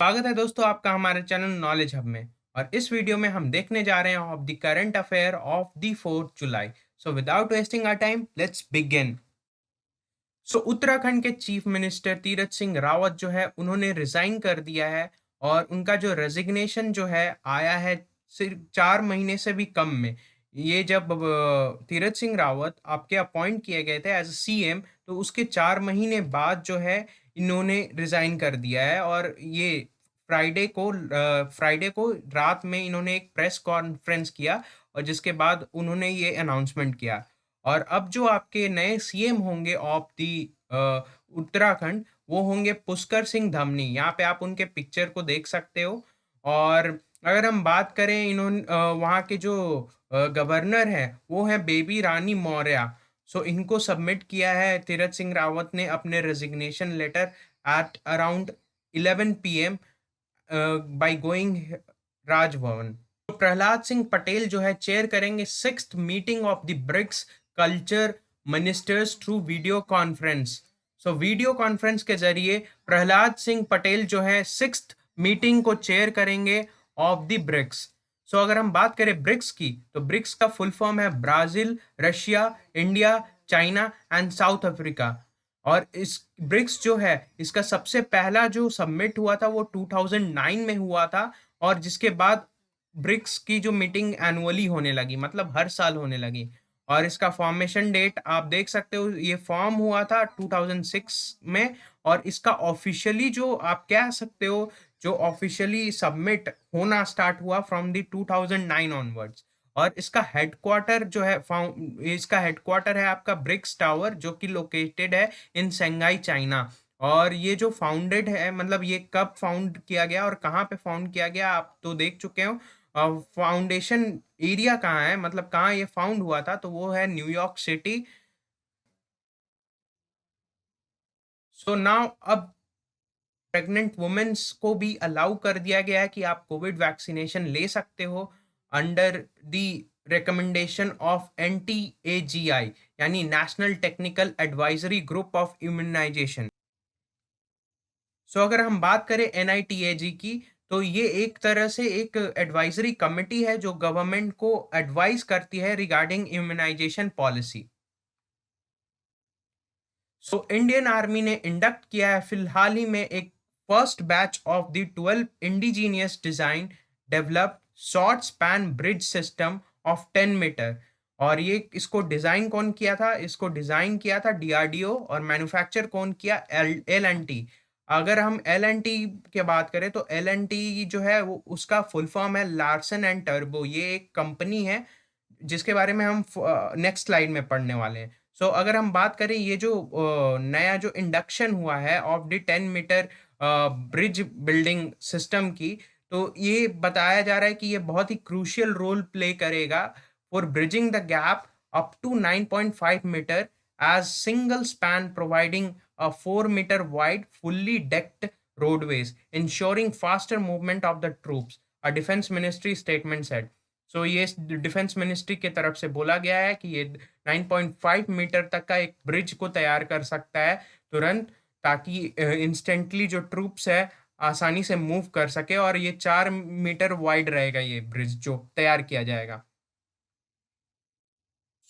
स्वागत है दोस्तों आपका हमारे चैनल नॉलेज हब में। और इस वीडियो में हम देखने जा रहे हैं of the current affair of the 4th July. So without wasting our time let's begin. So Uttarakhand के चीफ मिनिस्टर तीरथ सिंह रावत जो है उन्होंने रिजाइन कर दिया है। और उनका जो रेजिग्नेशन जो है आया है सिर्फ 4 महीने से भी कम में। ये जब तीरथ सिंह रावत आपके अपॉइंट किए गए थे एज सीएम, तो उसके 4 महीने बाद जो है इन्होंने रिजाइन कर दिया है। और ये फ्राइडे को रात में इन्होंने एक प्रेस कॉन्फ्रेंस किया और जिसके बाद उन्होंने ये अनाउंसमेंट किया। और अब जो आपके नए सीएम होंगे ऑफ दी उत्तराखंड, वो होंगे पुष्कर सिंह धामी। यहाँ पे आप उनके पिक्चर को देख सकते हो। और अगर हम बात करें इन्होंने वहाँ के जो गवर्नर हैं वो है बेबी रानी मौर्य। सो इनको सबमिट किया है तीरथ सिंह रावत ने अपने resignation letter at around 11 PM by going Rajbhavan. तो प्रहलाद सिंह पटेल जो है चेयर करेंगे 6th meeting of the BRICS culture ministers through video conference. So video conference के जरिए प्रहलाद सिंह पटेल जो है 6th मीटिंग को चेयर करेंगे ऑफ द ब्रिक्स। सो अगर हम बात करें ब्रिक्स की, तो ब्रिक्स का फुल फॉर्म है Brazil, Russia, India, China and south Africa. और इस ब्रिक्स जो है इसका सबसे पहला जो सबमिट हुआ था वो 2009 में हुआ था। और जिसके बाद ब्रिक्स की जो मीटिंग एनुअली होने लगी, मतलब हर साल होने लगी। और इसका फॉर्मेशन डेट आप देख सकते हो, ये फॉर्म हुआ था 2006 में। और इसका ऑफिशियली जो आप कह सकते हो, जो ऑफिशियली सबमिट होना स्टार्ट हुआ फ्रॉम द 2009 ऑनवर्ड्स। और इसका हेडक्वार्टर है आपका ब्रिक्स टावर, जो कि लोकेटेड है इन शंघाई, चाइना। और ये जो फाउंडेड है, मतलब ये कब फाउंड किया गया और कहाँ पे फाउंड किया गया आप तो देख चुके हो। फाउंडेशन एरिया कहाँ है, मतलब कहाँ ये फाउंड हुआ था, तो वो है न्यूयॉर्क सिटी। सो नाउ अब प्रेग्नेंट वुमेन्स को भी अलाउ कर दिया गया है कि आप कोविड वैक्सीनेशन ले सकते हो under the recommendation of NTAGI, यानी national technical advisory group of immunisation. So अगर हम बात करें NITAG की, तो ये एक तरह से एक एडवाइजरी कमेटी है जो गवर्नमेंट को एडवाइस करती है regarding immunisation policy. So Indian army ने इंडक्ट किया है फिलहाल ही में एक first batch of the 12 indigenous design developed short span bridge system of 10 metre. और ये इसको डिजाइन कौन किया था, इसको डिजाइन किया था DRDO और मैन्युफैक्चर कौन किया, L&T। अगर हम L&T के बात करें तो L&T जो है वो उसका फुल फॉर्म है लार्सन एंड टर्बो। ये एक कंपनी है जिसके बारे में हम नेक्स्ट स्लाइड में पढ़ने वाले हैं। सो अगर हम बात करें ये जो नया जो इंडक्शन हुआ है of the 10 metre bridge building system की, तो ये बताया जा रहा है कि ये बहुत ही क्रूशियल रोल प्ले करेगा for bridging the gap up to 9.5 metre as single span providing a 4 meter wide fully decked roadways ensuring faster movement of the troops, a defense ministry statement said। सो ये defence ministry की तरफ से बोला गया है कि ये 9.5 मीटर तक का एक ब्रिज को तैयार कर सकता है तुरंत, ताकि इंस्टेंटली जो ट्रूप्स है आसानी से मूव कर सके। और ये 4 मीटर वाइड रहेगा ये ब्रिज जो तैयार किया जाएगा।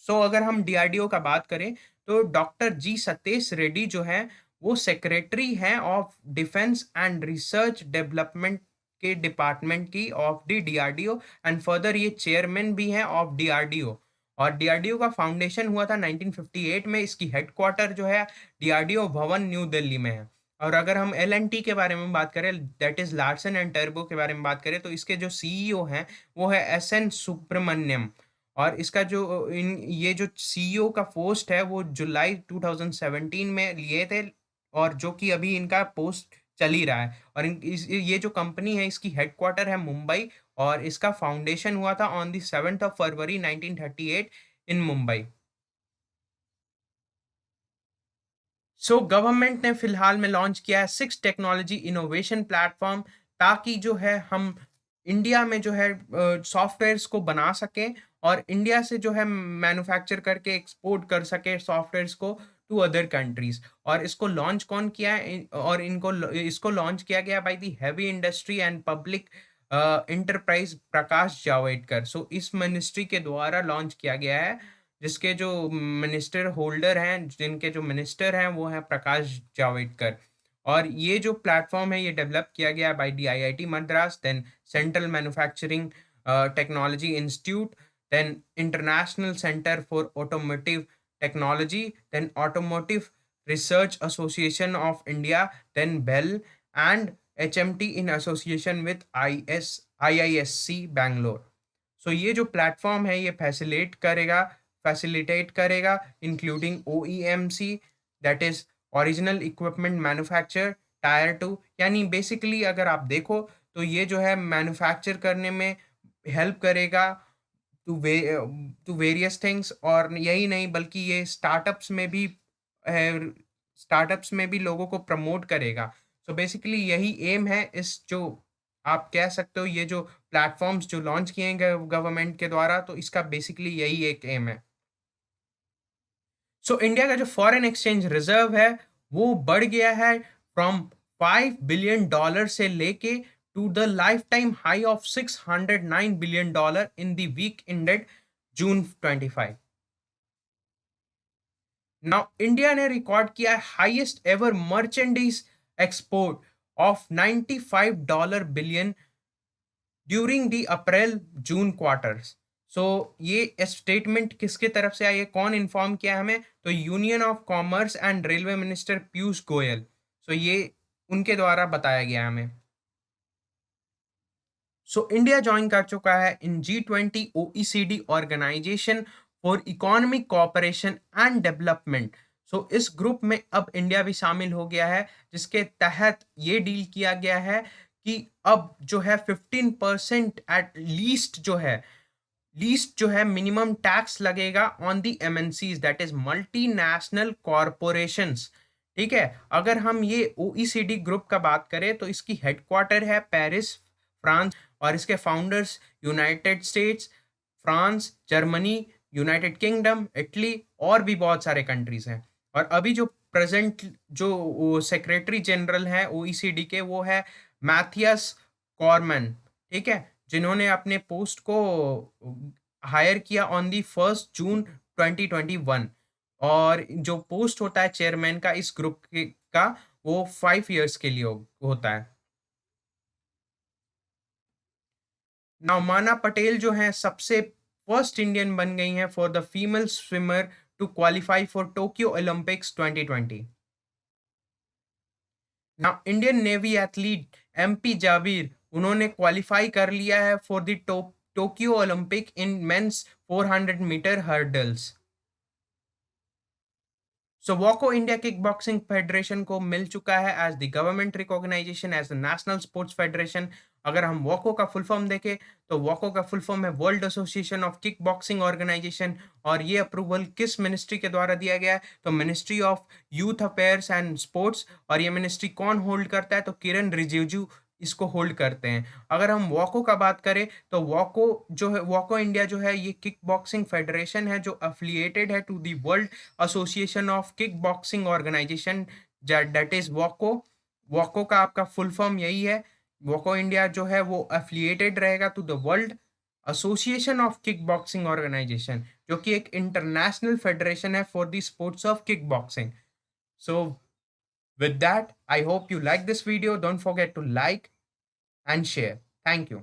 अगर हम DRDO का बात करें, तो डॉक्टर जी सतेश रेड्डी जो है वो सेक्रेटरी हैं of defence and research development के डिपार्टमेंट की of the DRDO। And further ये चेयरमैन भी हैं ऑफ DRDO। और DRDO का फाउंडेशन हुआ था 1958 में। इसकी हेडक्वार्टर जो है DRDO भवन न्यू दिल्ली में है। और अगर हम L&T के बारे में बात करें, that is Larsen and turbo के बारे में बात करें, तो इसके जो CEO हैं वो है SN सुब्रमण्यम। और इसका जो ये जो CEO का पोस्ट है वो जुलाई 2017 में लिए थे। और जो कि अभी इनका पोस्ट चल ही रहा है। और ये जो कंपनी है इसकी हेडक्वार्टर है मुंबई। और इसका फाउंडेशन हुआ था on the 7 February 1938 in Mumbai. Government ने फिलहाल में लॉन्च किया है 6 टेक्नोलॉजी इनोवेशन प्लेटफॉर्म, ताकि जो है हम इंडिया में जो है सॉफ्टवेयर्स को बना सकें और इंडिया से जो है मैन्युफैक्चर करके एक्सपोर्ट कर सके सॉफ्टवेयर्स को टू अदर कंट्रीज। और इसको लॉन्च कौन किया है और इनको इसको लॉन्च किया गया by the heavy industry and public enterprise Prakash Javadekar. So इस मिनिस्ट्री के द्वारा लॉन्च किया गया है, जिसके जो मिनिस्टर होल्डर हैं, जिनके जो मिनिस्टर हैं वो हैं प्रकाश जावड़ेकर। और ये जो प्लेटफॉर्म है ये डेवलप किया गया by the IIT Madras, then central manufacturing technology institute, then International Center for Automotive Technology, then Automotive Research Association of India, then Bell, and HMT in association with IISC Bangalore। सो ये जो platform है ये facilitate करेगा including OEMC, that is original equipment manufacture, tier two, यानी basically अगर आप देखो तो ये जो है मैन्युफैक्चर करने में हेल्प करेगा to way to various things. और यही नहीं बल्कि ये स्टार्टअप्स में भी लोगों को प्रमोट करेगा। सो बेसिकली यही एम है इस जो आप कह सकते हो ये जो प्लेटफॉर्म्स जो लॉन्च किए गए गवर्नमेंट के द्वारा, तो इसका बेसिकली यही एक एम है। सो इंडिया का जो फॉरेन एक्सचेंज रिजर्व है वो बढ़ गया है फ्रॉम $5 बिलियन से लेके to the lifetime high of $609 billion in the week ended June 25। Now India ने रिकॉर्ड किया है highest ever merchandise export of $95 billion during the April June quarters. So ये स्टेटमेंट किसके तरफ से आई है, कौन इन्फॉर्म किया हमें, तो union of commerce and railway minister Piyush Goyal. So ये उनके द्वारा बताया गया हमें। सो इंडिया ज्वाइन कर चुका है in G20 OECD organisation for economic cooperation and development. So इस ग्रुप में अब इंडिया भी शामिल हो गया है, जिसके तहत ये डील किया गया है कि अब जो है 15% एट लीस्ट जो है मिनिमम टैक्स लगेगा on the MNCs, that is multinational corporations. ठीक है, अगर हम ये OECD ग्रुप का बात करें तो इसकी हेडक्वार्टर है पेरिस, फ्रांस, और इसके founders United states, France, Germany, United kingdom, Italy और भी बहुत सारे कंट्रीज हैं। और अभी जो प्रेजेंट जो सेक्रेटरी जनरल है OECD के वो है मैथियस कॉरमन। ठीक है, जिन्होंने अपने पोस्ट को हायर किया ऑन दी 1 जून 2021। और जो पोस्ट होता है चेयरमैन का इस ग्रुप का वो 5 years के लिए होता है। नवमाना पटेल जो हैं सबसे फर्स्ट इंडियन बन गई हैं for the female swimmer to qualify for Tokyo Olympics 2020। Now Indian navy athlete MP Jabir, उन्होंने क्वालिफाई कर लिया है for the Tokyo Olympic in men's 400 metre hurdles. So वॉको इंडिया किक बॉक्सिंग फेडरेशन को मिल चुका है as the government recognition as the national sports federation. अगर हम वॉको का फुल फॉर्म देखें तो वॉको का फुल फॉर्म है world association of kick boxing organisation. और ये अप्रूवल किस मिनिस्ट्री के द्वारा दिया गया है, तो ministry of youth affairs and sports. और ये मिनिस्ट्री कौन होल्ड करता है, तो किरण रिजिजू इसको होल्ड करते हैं। अगर हम वॉको का बात करें तो वॉको जो है, वॉको इंडिया जो है ये किक बॉक्सिंग फेडरेशन है जो अफिलिएटेड है to the world association of kick boxing organisation, that is वॉको। वॉको का आपका फुल फॉर्म यही है। वॉको इंडिया जो है वो अफिलिएटेड रहेगा to the world association of kick boxing organisation, जो कि एक इंटरनेशनल फेडरेशन है for the sports of kick boxing. So with that, I hope you like this video. Don't forget to like and share. Thank you.